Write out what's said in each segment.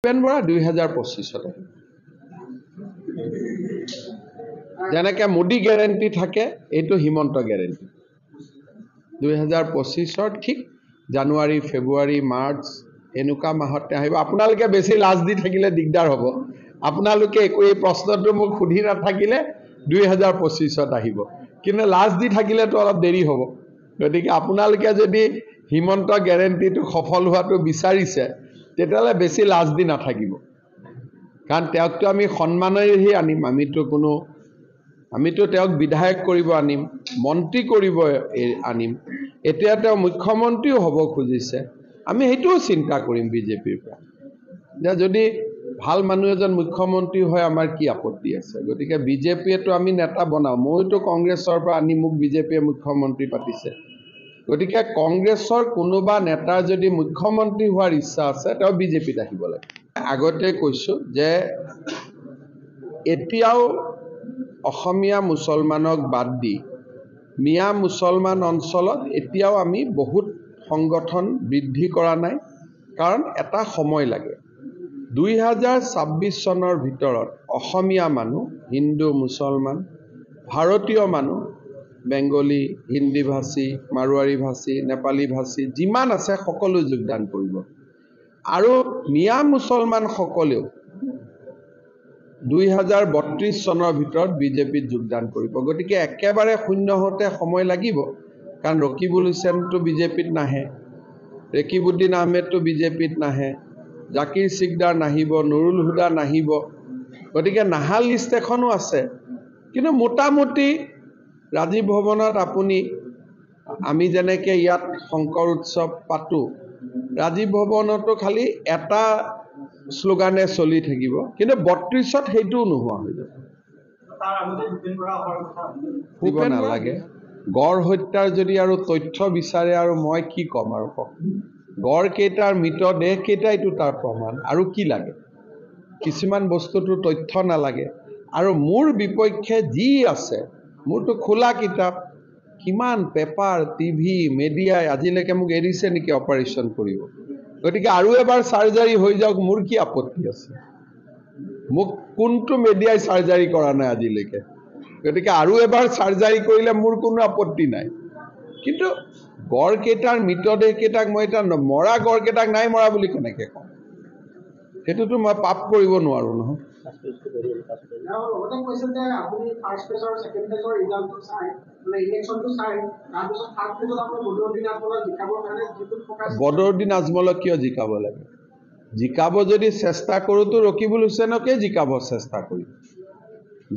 ভূপেন বৰা 2025 যেনেকে মোদী গ্যাৰেণ্টি থাকে এইটো হিমন্ত গ্যাৰেণ্টি 2025 ঠিক জানুৱাৰী ফেব্ৰুৱাৰী মাৰ্চ এনেকুৱা মাহতে আহিব আপোনালোকে বেছি লাজ দি থাকিলে দিগদাৰ হ'ব আপোনালোকে এই প্ৰশ্নটো মোক সুধি নাথাকিলে 2025 আহিব কিন্তু লাজ দি থাকিলেতো অলপ দেৰি হ'ব গতিকে আপোনালোকে যদি হিমন্ত গ্যাৰেণ্টিটো সফল হোৱাটো বিচাৰিছে তেতিয়ালে বেছি লাজ দি নাথাকিব কাৰণ তেওঁকটো আমি সন্মানেৰে আনিম আমিতো তেওঁক বিধায়ক কৰিব আনিম মন্ত্ৰী কৰিব আনিম এতিয়া তেওঁ মুখ্যমন্ত্ৰীও হ'ব খুজিছে আমি হেতুও চিন্তা কৰিম বিজেপিৰ পৰা যদি ভাল মানুহ এজন মুখ্যমন্ত্ৰী হয় আমাৰ কি আপত্তি আছে গতিকে বিজেপিয়েটো আমি নেতা বনাও মইতো কংগ্ৰেছৰ পৰা আনি মোক বিজেপিয়ে মুখ্যমন্ত্ৰী পাতিছে গতিকে কংগ্ৰেছৰ কোনোবা নেতাৰ যদি মুখ্যমন্ত্ৰী হোৱাৰ ইচ্ছা আছে তেওঁ বিজেপিত আহিব লাগে আগতে কৈছো যে এতিয়াও অসমীয়া মুছলমানক বাদ দি মিয়া মুছলমান অঞ্চলত এতিয়াও আমি বহুত সংগঠন বৃদ্ধি কৰা নাই কাৰণ এটা সময় লাগে 2026 চনৰ ভিতৰত অসমীয়া মানুহ হিন্দু মুছলমান ভাৰতীয় মানুহ বেংগলী হিন্দী ভাষী মাৰোৱাৰী ভাষী নেপালী ভাষী যিমান আছে সকলো যোগদান কৰিব আৰু মিয়া মুছলমান সকলেও 2032 চনৰ ভিতৰত বিজেপিত যোগদান কৰিব গতিকে একেবাৰে শূন্য হতে সময় লাগিব কাৰণ ৰকিবুল হুছেইনটো বিজেপিত নাহে ৰেকিবউদ্দিন আহমেদটো বিজেপিত নাহে জাকিৰ সিকদাৰ নাহিব নুৰুল হুদা নাহিব গতিকে নাহা লিষ্ট এখনো আছে কিন্তু মোটামুটি ৰাজীৱ ভৱনত আপুনি আমি যেনেকে ইয়াত শংকৰ উৎসৱ পাতো ৰাজীৱ ভৱনতো খালি এটা স্লোগানে চলি থাকিব কিন্তু 32ত হেইটো নোহোৱা হৈ যাব ভূপেন নালাগে গড় হত্যাৰ যদি আৰু তথ্য বিচাৰে আৰু মই কি কম আৰু কওক গড় কেইটাৰ মৃতদেহ কেইটাইটো তাৰ প্ৰমাণ আৰু কি লাগে কিছুমান বস্তুটো তথ্য নালাগে আৰু মোৰ বিপক্ষে যি আছে মোৰটো খোলা কিতাপ কিমান পেপাৰ টিভি মিডিয়াই আজিলৈকে মোক এৰিছে নেকি অপাৰেশ্যন কৰিব গতিকে আৰু এবাৰ সাৰ্জাৰী হৈ যাওক মোৰ কি আপত্তি আছে মোক কোনটো মিডিয়াই সাৰ্জাৰী কৰা নাই আজিলৈকে গতিকে আৰু এবাৰ সাৰ্জাৰী কৰিলে মোৰ কোনো আপত্তি নাই কিন্তু গড় কেইটাৰ মৃতদেহ কেইটাক মই এটা মৰা গড় কেইটাক নাই মৰা বুলি কেনেকে কম হেতুটো মই পাপ কৰিব নোৱাৰো নহয় বদৰুদ্দিন আজমলক কিয় জিকাব লাগে জিকাব যদি চেষ্টা কৰোতো ৰকিবুল হুছেইনকে জিকাব চেষ্টা কৰিম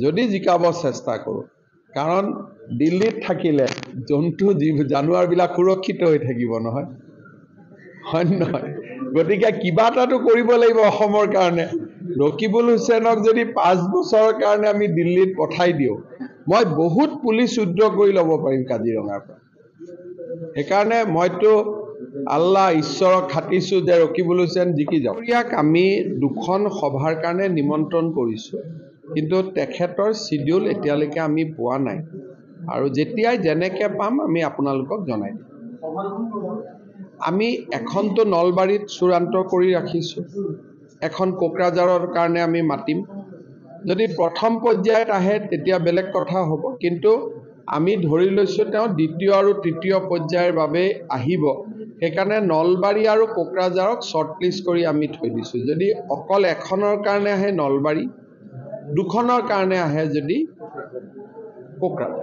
যদি জিকাব চেষ্টা কৰো কাৰণ দিল্লীত থাকিলে জন্তু জানুৱাৰবিলাক সুৰক্ষিত হৈ থাকিব নহয় হয় নহয় গতিকে কিবা এটাটো কৰিব লাগিব অসমৰ কাৰণে ৰকিবুল হুছেইনক যদি 5 বছৰৰ কাৰণে আমি দিল্লীত পঠাই দিও মই বহুত পুলিচ উদ্যোগ কৰি ল'ব পাৰিম কাজিৰঙাৰ পৰা সেইকাৰণে মইতো আল্লাহ ঈশ্বৰক খাটিছো যে ৰকিবুল হুছেইন জিকি যাওক ইয়াক আমি দুখন সভাৰ কাৰণে নিমন্ত্ৰণ কৰিছো কিন্তু তেখেতৰ শিডিউল এতিয়ালৈকে আমি পোৱা নাই আৰু যেতিয়াই যেনেকে পাম আমি আপোনালোকক জনাই দিম আমি এখনটো নলবাৰীত চূড়ান্ত কৰি ৰাখিছো এখন কোকৰাঝাৰৰ কাৰণে আমি মাতিম যদি প্ৰথম পৰ্যায়ত আহে তেতিয়া বেলেগ কথা হ'ব কিন্তু আমি ধৰি লৈছো তেওঁ দ্বিতীয় আৰু তৃতীয় পৰ্যায়ৰ বাবে আহিব সেইকাৰণে নলবাৰী আৰু কোকৰাঝাৰক শৰ্টলিষ্ট কৰি আমি থৈ দিছো যদি অকল এখনৰ কাৰণে আহে নলবাৰী দুখনৰ কাৰণে আহে যদি কোকৰাঝাৰ